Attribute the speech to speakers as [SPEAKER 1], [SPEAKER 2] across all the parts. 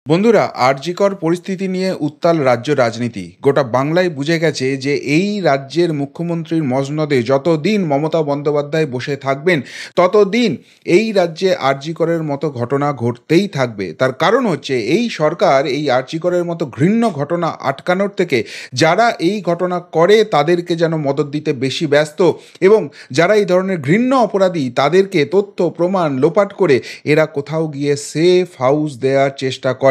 [SPEAKER 1] বন্ধুরা, আরজিকর পরিস্থিতি নিয়ে উত্তাল রাজ্য রাজনীতি। গোটা বাংলায় বুঝে গেছে যে এই রাজ্যের মুখ্যমন্ত্রীর মসনদে যতদিন মমতা বন্দ্যোপাধ্যায় বসে থাকবেন, ততদিন এই রাজ্যে আরজিকরের মতো ঘটনা ঘটতেই থাকবে। তার কারণ হচ্ছে এই সরকার এই আরজিকরের মতো ঘৃণ্য ঘটনা আটকানোর থেকে যারা এই ঘটনা করে তাদেরকে যেন মদদ দিতে বেশি ব্যস্ত, এবং যারা এই ধরনের ঘৃণ্য অপরাধী তাদেরকে তথ্য প্রমাণ লোপাট করে এরা কোথাও গিয়ে সেফ হাউস দেওয়ার চেষ্টা করে।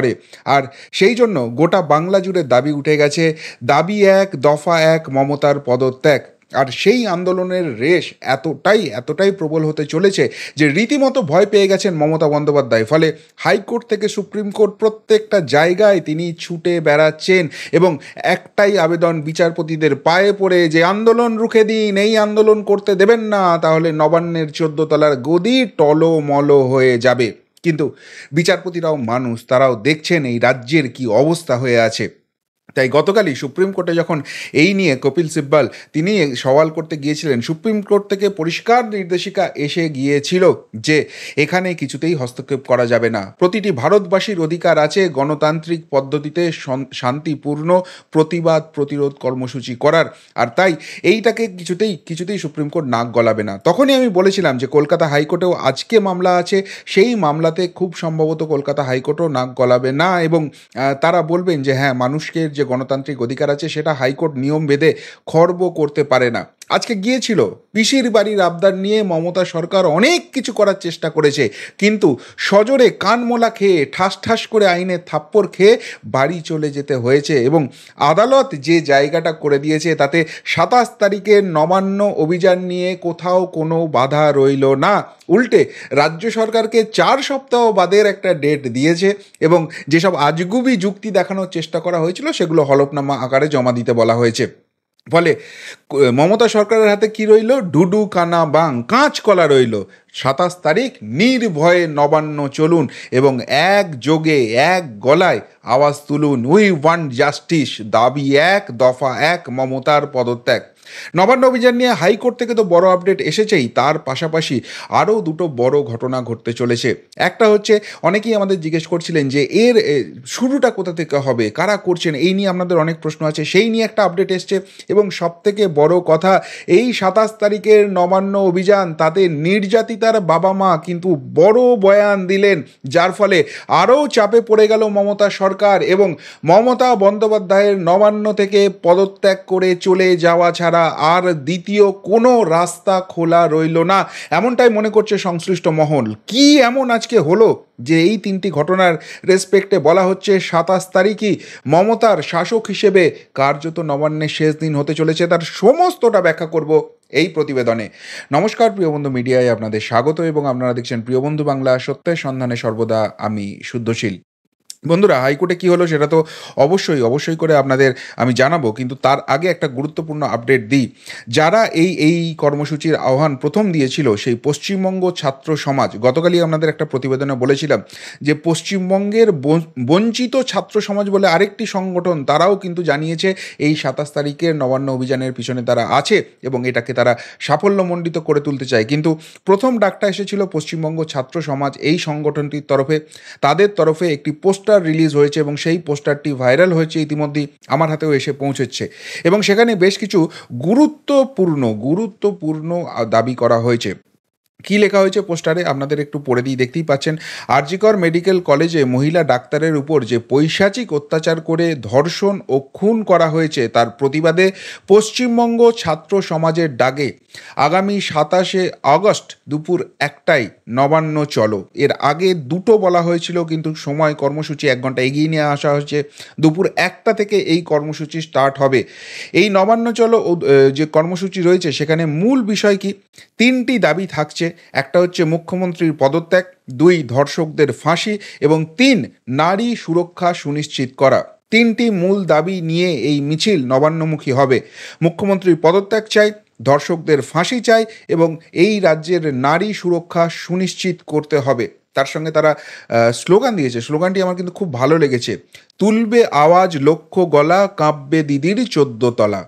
[SPEAKER 1] আর সেই জন্য গোটা বাংলা জুড়ে দাবি উঠে গেছে, দাবি এক, দফা এক, মমতার পদত্যাগ। আর সেই আন্দোলনের রেশ এতটাই প্রবল হতে চলেছে যে রীতিমতো ভয় পেয়ে গেছেন মমতা বন্দ্যোপাধ্যায়। ফলে হাইকোর্ট থেকে সুপ্রিম কোর্ট প্রত্যেকটা জায়গায় তিনি ছুটে বেড়াচ্ছেন এবং একটাই আবেদন বিচারপতিদের পায়ে পড়ে যে আন্দোলন রুখে দিন, এই আন্দোলন করতে দেবেন না, তাহলে নবান্নের 14 তলার গদি টলমল হয়ে যাবে। কিন্তু বিচারপতিরাও মানুষ, তারাও দেখছেন এই রাজ্যের কি অবস্থা হয়ে আছে। তাই গতকালই সুপ্রিম কোর্টে যখন এই নিয়ে কপিল সিব্বল তিনি সওয়াল করতে গিয়েছিলেন, সুপ্রিম কোর্ট থেকে পরিষ্কার নির্দেশিকা এসে গিয়েছিল যে এখানে কিছুতেই হস্তক্ষেপ করা যাবে না। প্রতিটি ভারতবাসীর অধিকার আছে গণতান্ত্রিক পদ্ধতিতে শান্তিপূর্ণ প্রতিবাদ প্রতিরোধ কর্মসূচি করার। আর তাই এইটাকে কিছুতেই সুপ্রিম কোর্ট নাক গলাবে না। তখনই আমি বলেছিলাম যে কলকাতা হাইকোর্টেও আজকে মামলা আছে, সেই মামলাতে খুব সম্ভবত কলকাতা হাইকোর্টও নাক গলাবে না, এবং তারা বলবেন যে হ্যাঁ, মানুষকে যে গণতান্ত্রিক অধিকার আছে সেটা হাইকোর্ট নিয়ম বেঁধে খর্ব করতে পারে না। আজকে গিয়েছিল পিসির বাড়ির আবদার নিয়ে মমতা সরকার অনেক কিছু করার চেষ্টা করেছে, কিন্তু সজোরে কানমোলা খেয়ে ঠাস করে আইনে থাপ্পড় খেয়ে বাড়ি চলে যেতে হয়েছে। এবং আদালত যে জায়গাটা করে দিয়েছে তাতে 27 তারিখের নবান্ন অভিযান নিয়ে কোথাও কোনো বাধা রইল না। উল্টে রাজ্য সরকারকে 4 সপ্তাহ বাদের একটা ডেট দিয়েছে, এবং যেসব আজগুবি যুক্তি দেখানোর চেষ্টা করা হয়েছিল সেগুলো হলফনামা আকারে জমা দিতে বলা হয়েছে। ফলে মমতা সরকারের হাতে কি রইল? ডুডু কানা বাং কাঁচকলা রইল। 27 তারিখ নির্ভয়ে নবান্ন চলুন এবং একযোগে এক গলায় আওয়াজ তুলুন, উই ওয়ান্ট জাস্টিস, দাবি এক, দফা এক, মমতার পদত্যাগ। নবান্ন অভিযান নিয়ে হাইকোর্ট থেকে তো বড় আপডেট এসেছেই, তার পাশাপাশি আরও দুটো বড় ঘটনা ঘটতে চলেছে। একটা হচ্ছে, অনেকেই আমাদের জিজ্ঞেস করছিলেন যে এর শুরুটা কোথা থেকে হবে, কারা করছেন, এই নিয়ে আপনাদের অনেক প্রশ্ন আছে, সেই নিয়ে একটা আপডেট এসছে। এবং সবথেকে বড় কথা, এই 27 তারিখের নবান্ন অভিযান তাতে নির্যাতিতার বাবা মা কিন্তু বড় বয়ান দিলেন, যার ফলে আরও চাপে পড়ে গেল মমতা সরকার, এবং মমতা বন্দ্যোপাধ্যায়ের নবান্ন থেকে পদত্যাগ করে চলে যাওয়া ছাড়া আর দ্বিতীয় কোনো রাস্তা খোলা রইল না, এমনটাই মনে করছে সংশ্লিষ্ট মহল। কি এমন আজকে হলো যে এই 3টি ঘটনার রেসপেক্টে বলা হচ্ছে 27 তারিখই মমতার শাসক হিসেবে কার্যত নবান্নের শেষ দিন হতে চলেছে? তার সমস্তটা ব্যাখ্যা করব এই প্রতিবেদনে। নমস্কার প্রিয় বন্ধু, মিডিয়ায় আপনাদের স্বাগত, এবং আপনারা দেখছেন প্রিয় বন্ধু বাংলা, সত্যের সন্ধানে সর্বদা আমি শুদ্ধশীল। বন্ধুরা, হাইকোর্টে কী হলো সেটা তো অবশ্যই করে আপনাদের আমি জানাবো, কিন্তু তার আগে একটা গুরুত্বপূর্ণ আপডেট দিই। যারা এই কর্মসূচির আহ্বান প্রথম দিয়েছিল, সেই পশ্চিমবঙ্গ ছাত্র সমাজ, গতকালই আপনাদের একটা প্রতিবেদনে বলেছিলাম যে পশ্চিমবঙ্গের বঞ্চিত ছাত্র সমাজ বলে আরেকটি সংগঠন, তারাও কিন্তু জানিয়েছে এই 27 তারিখের নবান্ন অভিযানের পিছনে তারা আছে এবং এটাকে তারা সাফল্যমণ্ডিত করে তুলতে চায়। কিন্তু প্রথম ডাকটা এসেছিল পশ্চিমবঙ্গ ছাত্র সমাজ এই সংগঠনটির তরফে। তাদের তরফে একটি পোস্টার রিলিজ হয়েছে এবং সেই পোস্টারটি ভাইরাল হয়েছে, ইতিমধ্যেই আমার হাতেও এসে পৌঁছেছে, এবং সেখানে বেশ কিছু গুরুত্বপূর্ণ দাবি করা হয়েছে। কি লেখা হয়েছে পোস্টারে আপনাদের একটু পড়ে দিয়ে দেখতেই পাচ্ছেন। আরজিকর মেডিকেল কলেজে মহিলা ডাক্তারের উপর যে পৈশাচিক অত্যাচার করে ধর্ষণ ও খুন করা হয়েছে তার প্রতিবাদে পশ্চিমবঙ্গ ছাত্র সমাজের ডাকে আগামী 27শে আগস্ট দুপুর 1টায় নবান্ন চলো। এর আগে দুটো বলা হয়েছিল, কিন্তু সময় কর্মসূচি 1 ঘন্টা এগিয়ে নিয়ে আসা হয়েছে। দুপুর 1টা থেকে এই কর্মসূচি স্টার্ট হবে। এই নবান্ন চলো যে কর্মসূচি রয়েছে সেখানে মূল বিষয় কি? 3টি দাবি থাকছে। একটা হচ্ছে মুখ্যমন্ত্রীর পদত্যাগ, 2 ধর্ষকদের ফাঁসি, এবং 3 নারী সুরক্ষা সুনিশ্চিত করা। 3টি মূল দাবি নিয়ে এই মিছিল নবান্নমুখী হবে। মুখ্যমন্ত্রীর পদত্যাগ চাই, ধর্ষকদের ফাঁসি চাই, এবং এই রাজ্যের নারী সুরক্ষা সুনিশ্চিত করতে হবে। তার সঙ্গে তারা স্লোগান দিয়েছে, স্লোগানটি আমার কিন্তু খুব ভালো লেগেছে, তুলবে আওয়াজ লক্ষ গলা কাঁপবে দিদির 14 তলা।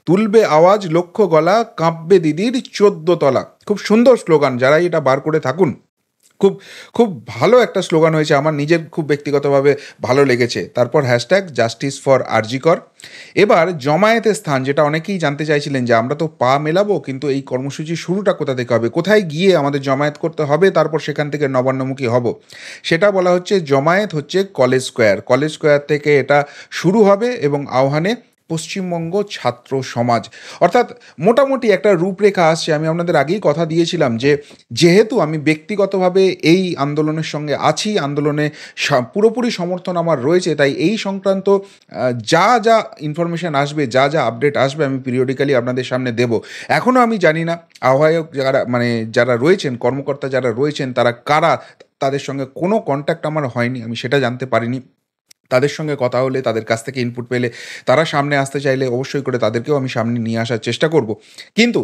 [SPEAKER 1] তুলবে আওয়াজ লক্ষ গলা কাঁপবে দিদির 14 তলা। খুব সুন্দর স্লোগান, যারা এটা বার করে থাকুন খুব খুব ভালো একটা স্লোগান হয়েছে, আমার নিজের খুব ব্যক্তিগতভাবে ভালো লেগেছে। তারপর হ্যাশট্যাগ জাস্টিস ফর আরজিকর। এবার জমায়েতের স্থান, যেটা অনেকেই জানতে চাইছিলেন যে আমরা তো পা মেলাবো, কিন্তু এই কর্মসূচির শুরুটা কোথা থেকে হবে, কোথায় গিয়ে আমাদের জমায়েত করতে হবে, তারপর সেখান থেকে নবান্নমুখী হব। সেটা বলা হচ্ছে জমায়েত হচ্ছে কলেজ স্কোয়ার, কলেজ স্কোয়ার থেকে এটা শুরু হবে এবং আহ্বানে পশ্চিমবঙ্গ ছাত্র সমাজ। অর্থাৎ মোটামুটি একটা রূপরেখা আসছে। আমি আপনাদের আগেই কথা দিয়েছিলাম যে যেহেতু আমি ব্যক্তিগতভাবে এই আন্দোলনের সঙ্গে আছি, আন্দোলনে পুরোপুরি সমর্থন আমার রয়েছে, তাই এই সংক্রান্ত যা যা ইনফরমেশান আসবে, যা যা আপডেট আসবে, আমি পিরিয়ডিক্যালি আপনাদের সামনে দেব। এখনও আমি জানি না আহ্বায়ক যারা, মানে যারা রয়েছেন, কর্মকর্তা যারা রয়েছেন, তারা কারা, তাদের সঙ্গে কোনো কন্ট্যাক্ট আমার হয়নি, আমি সেটা জানতে পারিনি। তাদের সঙ্গে কথা হলে, তাদের কাছ থেকে ইনপুট পেলে, তারা সামনে আসতে চাইলে অবশ্যই করে তাদেরকেও আমি সামনে নিয়ে আসার চেষ্টা করব। কিন্তু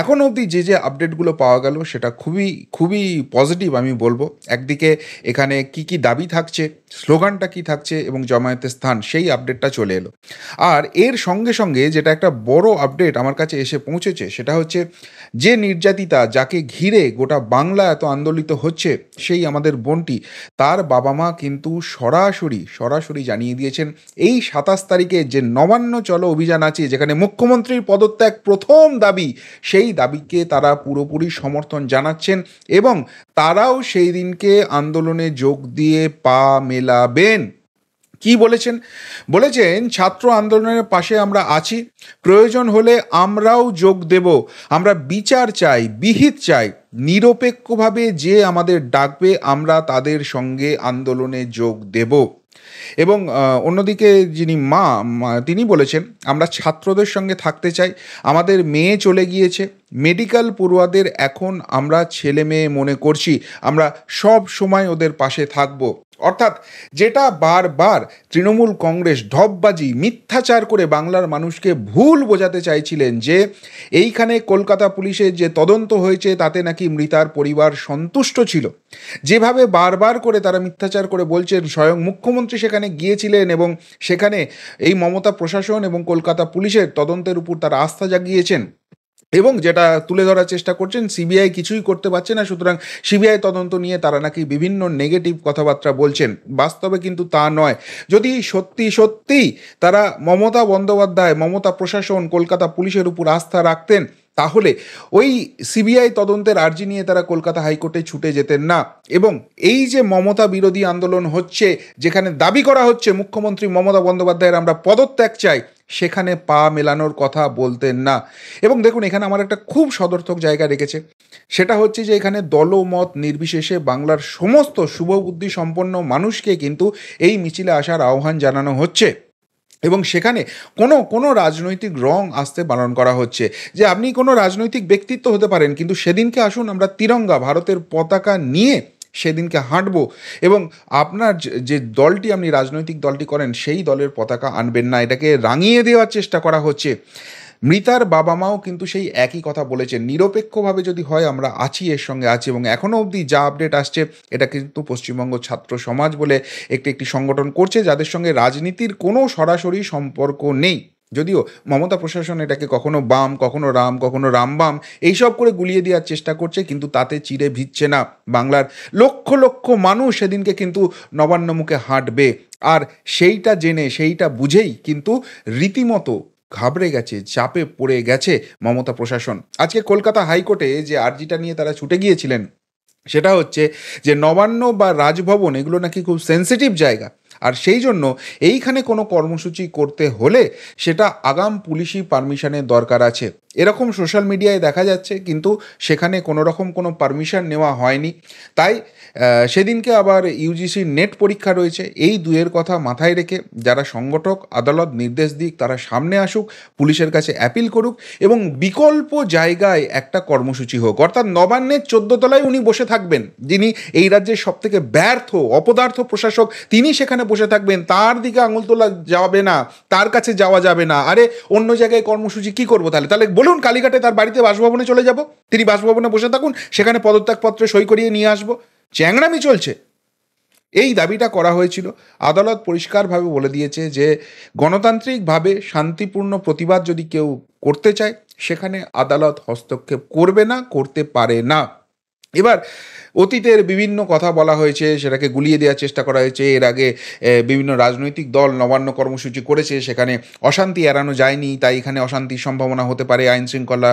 [SPEAKER 1] এখন অবধি যে যে আপডেটগুলো পাওয়া গেল সেটা খুবই খুবই পজিটিভ আমি বলবো। একদিকে এখানে কি কি দাবি থাকছে, স্লোগানটা কি থাকছে এবং জমায়েতের স্থান, সেই আপডেটটা চলে এলো। আর এর সঙ্গে সঙ্গে যেটা একটা বড় আপডেট আমার কাছে এসে পৌঁছেছে, সেটা হচ্ছে যে নির্যাতিতা, যাকে ঘিরে গোটা বাংলা এত আন্দোলিত হচ্ছে, সেই আমাদের বোনটি, তার বাবা মা কিন্তু সরাসরি সরাসরি জানিয়ে দিয়েছেন এই 27 তারিখে যে নবান্ন চলো অভিযান আছে, যেখানে মুখ্যমন্ত্রীর পদত্যাগ প্রথম দাবি, সেই দাবিকে তারা পুরোপুরি সমর্থন জানাচ্ছেন এবং তারাও সেই দিনকে আন্দোলনে যোগ দিয়ে পা মেলাবেন। কি বলেছেন? বলেছেন ছাত্র আন্দোলনের পাশে আমরা আছি, প্রয়োজন হলে আমরাও যোগ দেব, আমরা বিচার চাই, বিহিত চাই, নিরপেক্ষভাবে যে আমাদের ডাকবে আমরা তাদের সঙ্গে আন্দোলনে যোগ দেব। এবং অন্যদিকে যিনি তিনি বলেছেন আমরা ছাত্রদের সঙ্গে থাকতে চাই, আমাদের মেয়ে চলে গিয়েছে, মেডিকেল পড়ুয়াদের এখন আমরা ছেলে মেয়ে মনে করছি, আমরা সব সময় ওদের পাশে থাকব। অর্থাৎ যেটা বারবার তৃণমূল কংগ্রেস ঢপবাজি মিথ্যাচার করে বাংলার মানুষকে ভুল বোঝাতে চাইছিলেন যে এইখানে কলকাতা পুলিশের যে তদন্ত হয়েছে তাতে নাকি মৃতার পরিবার সন্তুষ্ট ছিল, যেভাবে বারবার করে তারা মিথ্যাচার করে বলছেন স্বয়ং মুখ্যমন্ত্রী সেখানে গিয়েছিলেন এবং সেখানে এই মমতা প্রশাসন এবং কলকাতা পুলিশের তদন্তের উপর তারা আস্থা জাগিয়েছেন, এবং যেটা তুলে ধরার চেষ্টা করছেন সিবিআই কিছুই করতে পারছে না, সুতরাং সিবিআই তদন্ত নিয়ে তারা নাকি বিভিন্ন নেগেটিভ কথাবার্তা বলছেন। বাস্তবে কিন্তু তা নয়। যদি সত্যি সত্যি তারা মমতা বন্দ্যোপাধ্যায়, মমতা প্রশাসন, কলকাতা পুলিশের উপর আস্থা রাখতেন, তাহলে ওই সিবিআই তদন্তের আর্জি নিয়ে তারা কলকাতা হাইকোর্টে ছুটে যেতেন না। এবং এই যে মমতা বিরোধী আন্দোলন হচ্ছে, যেখানে দাবি করা হচ্ছে মুখ্যমন্ত্রী মমতা বন্দ্যোপাধ্যায়ের আমরা পদত্যাগ চাই, সেখানে পা মেলানোর কথা বলতেন না। এবং দেখুন, এখানে আমার একটা খুব সদর্থক জায়গা রেখেছে, সেটা হচ্ছে যে এখানে দলমত নির্বিশেষে বাংলার সমস্ত শুভবুদ্ধি সম্পন্ন মানুষকে কিন্তু এই মিছিলে আসার আহ্বান জানানো হচ্ছে এবং সেখানে কোনো কোনো রাজনৈতিক রং আসতে বারণ করা হচ্ছে। যে আপনি কোনো রাজনৈতিক ব্যক্তিত্ব হতে পারেন, কিন্তু সেদিনকে আসুন আমরা তিরঙ্গা, ভারতের পতাকা নিয়ে সেদিনকে হাঁটবো এবং আপনার যে দলটি, আপনি রাজনৈতিক দলটি করেন, সেই দলের পতাকা আনবেন না, এটাকে রাঙিয়ে দেওয়ার চেষ্টা করা হচ্ছে। মৃতার বাবা মাও কিন্তু সেই একই কথা বলেছেন, নিরপেক্ষভাবে যদি হয় আমরা আছি, এর সঙ্গে আছি। এবং এখনও অবধি যা আপডেট আসছে, এটা কিন্তু পশ্চিমবঙ্গ ছাত্র সমাজ বলে একটি সংগঠন করছে, যাদের সঙ্গে রাজনীতির কোনো সরাসরি সম্পর্ক নেই। যদিও মমতা প্রশাসন এটাকে কখনো বাম, কখনো রাম, কখনো রামবাম এইসব করে গুলিয়ে দেওয়ার চেষ্টা করছে, কিন্তু তাতে চিড়ে ভিজছে না। বাংলার লক্ষ লক্ষ মানুষ সেদিনকে কিন্তু নবান্নমুখে হাঁটবে, আর সেইটা জেনে, সেইটা বুঝেই কিন্তু রীতিমতো ঘাবড়ে গেছে, চাপে পড়ে গেছে মমতা প্রশাসন। আজকে কলকাতা হাইকোর্টে যে আর্জিটা নিয়ে তারা ছুটে গিয়েছিলেন, সেটা হচ্ছে যে নবান্ন বা রাজভবন এগুলো নাকি খুব সেন্সিটিভ জায়গা, আর সেই জন্য এইখানে কোনো কর্মসূচি করতে হলে সেটা আগাম পুলিশি পারমিশনের দরকার আছে, এরকম সোশ্যাল মিডিয়ায় দেখা যাচ্ছে, কিন্তু সেখানে কোনো রকম কোনো পারমিশন নেওয়া হয়নি। তাই সেদিনকে আবার ইউজিসির নেট পরীক্ষা রয়েছে। এই দুয়ের কথা মাথায় রেখে যারা সংগঠক, আদালত নির্দেশ দিক, তারা সামনে আসুক, পুলিশের কাছে অ্যাপিল করুক এবং বিকল্প জায়গায় একটা কর্মসূচি হোক। অর্থাৎ নবান্নের 14 তলায় উনি বসে থাকবেন, যিনি এই রাজ্যের সবথেকে ব্যর্থ অপদার্থ প্রশাসক, তিনি সেখানে বসে থাকবেন, তার দিকে আঙুল তোলা যাবে না, তার কাছে যাওয়া যাবে না। আরে অন্য জায়গায় কর্মসূচি কি করবো তাহলে? তাহলে বলুন কালীঘাটে তার বাড়িতে বাসভবনে চলে যাব, তিনি বাসভবনে বসে থাকুন, সেখানে পদত্যাগপত্রে সই করিয়ে নিয়ে আসবো। চ্যাংড়ামি চলছে। এই দাবিটা করা হয়েছিল। আদালত পরিষ্কারভাবে বলে দিয়েছে যে গণতান্ত্রিকভাবে শান্তিপূর্ণ প্রতিবাদ যদি কেউ করতে চায়, সেখানে আদালত হস্তক্ষেপ করবে না, করতে পারে না। এবার অতীতের বিভিন্ন কথা বলা হয়েছে, সেটাকে গুলিয়ে দেওয়ার চেষ্টা করা হয়েছে। এর আগে বিভিন্ন রাজনৈতিক দল নবান্ন কর্মসূচি করেছে, সেখানে অশান্তি এড়ানো যায়নি, তাই এখানে অশান্তির সম্ভাবনা হতে পারে, আইন শৃঙ্খলা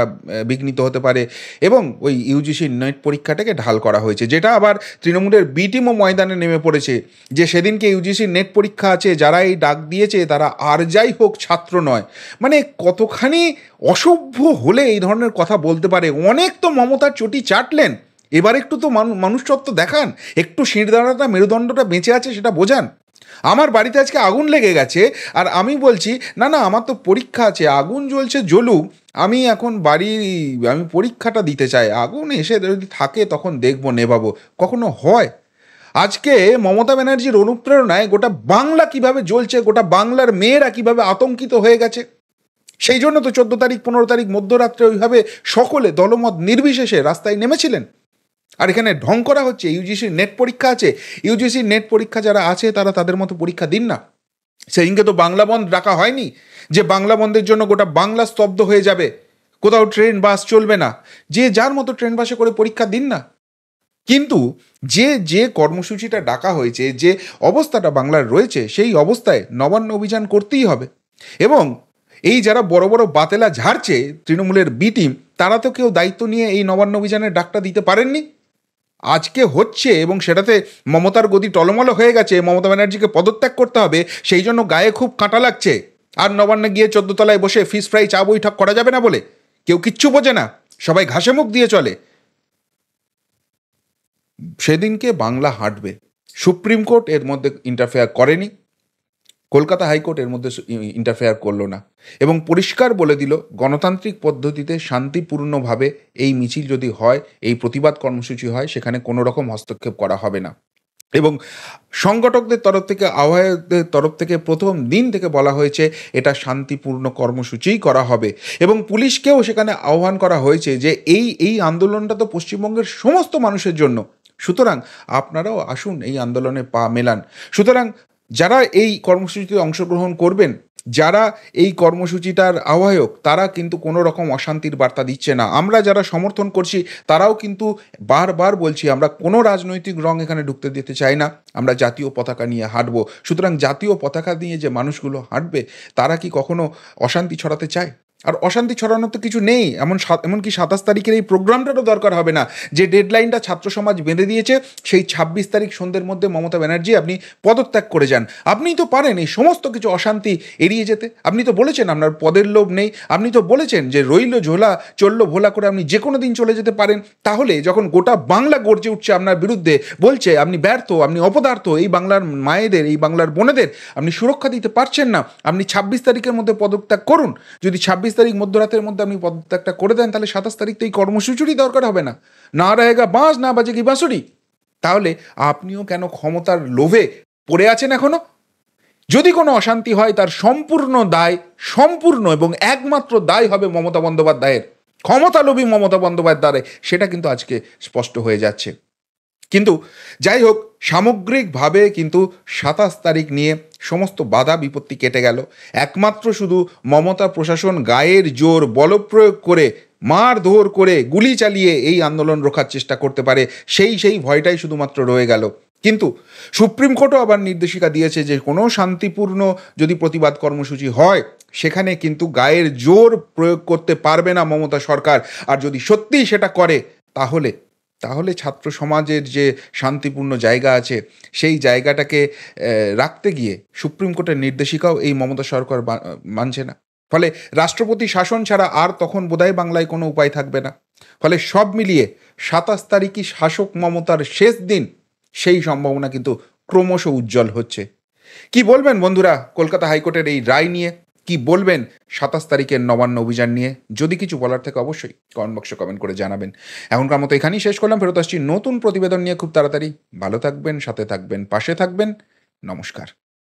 [SPEAKER 1] বিঘ্নিত হতে পারে, এবং ওই ইউজিসির নেট পরীক্ষাটাকে ঢাল করা হয়েছে, যেটা আবার তৃণমূলের বি টিমও ময়দানে নেমে পড়েছে যে সেদিনকে ইউজিসির নেট পরীক্ষা আছে, যারা এই ডাক দিয়েছে তারা আর যাই হোক ছাত্র নয়। মানে কতখানি অসভ্য হলে এই ধরনের কথা বলতে পারে। অনেক তো মমতার চটি চাটলেন, এবার একটু তো মনুষ্যত্ব দেখান, একটু শিরদাঁড়াটা মেরুদণ্ডটা বেঁচে আছে সেটা বোঝান। আমার বাড়িতে আজকে আগুন লেগে গেছে, আর আমি বলছি না না আমার তো পরীক্ষা আছে, আগুন জ্বলছে জ্বলুক, আমি এখন আমি পরীক্ষাটা দিতে চাই, আগুন এসে যদি থাকে তখন দেখবো নেভাবো। কখনো হয়? আজকে মমতা ব্যানার্জির অনুপ্রেরণায় গোটা বাংলা কিভাবে জ্বলছে, গোটা বাংলার মেয়েরা কিভাবে আতঙ্কিত হয়ে গেছে, সেই জন্য তো 14 তারিখ 15 তারিখ মধ্যরাত্রে ওইভাবে সকলে দলমত নির্বিশেষে রাস্তায় নেমেছিলেন। আর এখানে ঢং করা হচ্ছে, ইউজিসির নেট পরীক্ষা আছে, ইউজিসির নেট পরীক্ষা যারা আছে তারা তাদের মতো পরীক্ষা দিন না। সেদিনকে তো বাংলা বন্ধ ডাকা হয়নি যে বাংলা বন্ধের জন্য গোটা বাংলা স্তব্ধ হয়ে যাবে, কোথাও ট্রেন বাস চলবে না, যে যার মতো ট্রেন বাসে করে পরীক্ষা দিন না। কিন্তু যে যে কর্মসূচিটা ডাকা হয়েছে, যে অবস্থাটা বাংলার রয়েছে, সেই অবস্থায় নবান্ন অভিযান করতেই হবে। এবং এই যারা বড় বড় বাতেলা ঝাড়ছে তৃণমূলের বি টিম, তারা তো কেউ দায়িত্ব নিয়ে এই নবান্ন অভিযানের ডাকটা দিতে পারেননি। আজকে হচ্ছে এবং সেটাতে মমতার গদি টলমল হয়ে গেছে, মমতা ব্যানার্জিকে পদত্যাগ করতে হবে, সেই জন্য গায়ে খুব কাঁটা লাগছে। আর নবান্নে গিয়ে 14 তলায় বসে ফিশ ফ্রাই চা বৈঠক করা যাবে না বলে কেউ কিচ্ছু বোঝে না, সবাই ঘাসে মুখ দিয়ে চলে। সেদিনকে বাংলা হাঁটবে। সুপ্রিম কোর্ট এর মধ্যে ইন্টারফেয়ার করেনি, কলকাতা হাইকোর্ট এর মধ্যে ইন্টারফেয়ার করলো না, এবং পরিষ্কার বলে দিল গণতান্ত্রিক পদ্ধতিতে শান্তিপূর্ণভাবে এই মিছিল যদি হয়, এই প্রতিবাদ কর্মসূচি হয়, সেখানে কোনো রকম হস্তক্ষেপ করা হবে না। এবং সংগঠকদের তরফ থেকে, আহ্বায়কদের তরফ থেকে প্রথম দিন থেকে বলা হয়েছে এটা শান্তিপূর্ণ কর্মসূচিই করা হবে, এবং পুলিশকেও সেখানে আহ্বান করা হয়েছে যে এই এই আন্দোলনটা তো পশ্চিমবঙ্গের সমস্ত মানুষের জন্য, সুতরাং আপনারাও আসুন এই আন্দোলনে পা মেলান। সুতরাং যারা এই কর্মসূচিতে অংশগ্রহণ করবেন, যারা এই কর্মসূচিটার আহ্বায়ক, তারা কিন্তু কোনো রকম অশান্তির বার্তা দিচ্ছে না। আমরা যারা সমর্থন করছি তারাও কিন্তু বারবার বলছি আমরা কোনো রাজনৈতিক রং এখানে ঢুকতে দিতে চাই না, আমরা জাতীয় পতাকা নিয়ে হাঁটবো। সুতরাং জাতীয় পতাকা নিয়ে যে মানুষগুলো হাঁটবে তারা কি কখনো অশান্তি ছড়াতে চায়? আর অশান্তি ছড়ানোর তো কিছু নেই, এমনকি 27 তারিখের এই প্রোগ্রামটারও দরকার হবে না। যে ডেডলাইনটা ছাত্র সমাজ বেঁধে দিয়েছে, সেই 26 তারিখ সন্ধ্যের মধ্যে মমতা ব্যানার্জি আপনি পদত্যাগ করে যান। আপনিই তো পারেন এই সমস্ত কিছু অশান্তি এড়িয়ে যেতে। আপনি তো বলেছেন আপনার পদের লোভ নেই, আপনি তো বলেছেন যে রইল ঝোলা চললো ভোলা করে আপনি যে কোনো দিন চলে যেতে পারেন। তাহলে যখন গোটা বাংলা গর্জে উঠছে আপনার বিরুদ্ধে, বলছে আপনি ব্যর্থ, আপনি অপদার্থ, এই বাংলার মায়েদের, এই বাংলার বোনেদের আপনি সুরক্ষা দিতে পারছেন না, আপনি 26 তারিখের মধ্যে পদত্যাগ করুন। যদি 26 তারিখ মধ্যরাতের মধ্যে আপনি পদত্যাগটা করে দেন, তাহলে 27 তারিখ তো এই কর্মসূচিরই দরকার হবে না, না রহেগা বাঁশ না বাজে কি বাঁশুরি। তাহলে আপনিও কেন ক্ষমতার লোভে পড়ে আছেন এখনো? যদি কোনো অশান্তি হয় তার সম্পূর্ণ এবং একমাত্র দায় হবে মমতা বন্দ্যোপাধ্যায়ের, ক্ষমতালোভী মমতা বন্দ্যোপাধ্যায়ের, সেটা কিন্তু আজকে স্পষ্ট হয়ে যাচ্ছে। কিন্তু যাই হোক, সামগ্রিকভাবে কিন্তু 27 তারিখ নিয়ে সমস্ত বাধা বিপত্তি কেটে গেল। একমাত্র শুধু মমতা প্রশাসন গায়ের জোর বলপ্রয়োগ করে, মারধর করে, গুলি চালিয়ে এই আন্দোলন রোখার চেষ্টা করতে পারে, সেই ভয়টাই শুধুমাত্র রয়ে গেল। কিন্তু সুপ্রিম কোর্টও আবার নির্দেশিকা দিয়েছে যে কোনো শান্তিপূর্ণ যদি প্রতিবাদ কর্মসূচি হয়, সেখানে কিন্তু গায়ের জোর প্রয়োগ করতে পারবে না মমতা সরকার। আর যদি সত্যিই সেটা করে, তাহলে তাহলে ছাত্র সমাজের যে শান্তিপূর্ণ জায়গা আছে, সেই জায়গাটাকে রাখতে গিয়ে সুপ্রিম কোর্টের নির্দেশিকাও এই মমতা সরকার মানছে না। ফলে রাষ্ট্রপতি শাসন ছাড়া আর তখন বোধহয় বাংলায় কোনো উপায় থাকবে না। ফলে সব মিলিয়ে 27 তারিখই শাসক মমতার শেষ দিন, সেই সম্ভাবনা কিন্তু ক্রমশ উজ্জ্বল হচ্ছে। কি বলবেন বন্ধুরা কলকাতা হাইকোর্টের এই রায় নিয়ে? কি বলবেন 27 তারিখের নবান্ন অভিযান নিয়ে? যদি কিছু বলার থাকে অবশ্যই কমেন্ট বক্সে কমেন্ট করে জানাবেন। এখনকার মতো এখানেই শেষ করলাম, ফেরত আসছি নতুন প্রতিবেদন নিয়ে খুব তাড়াতাড়ি। ভালো থাকবেন, সাথে থাকবেন, পাশে থাকবেন। নমস্কার।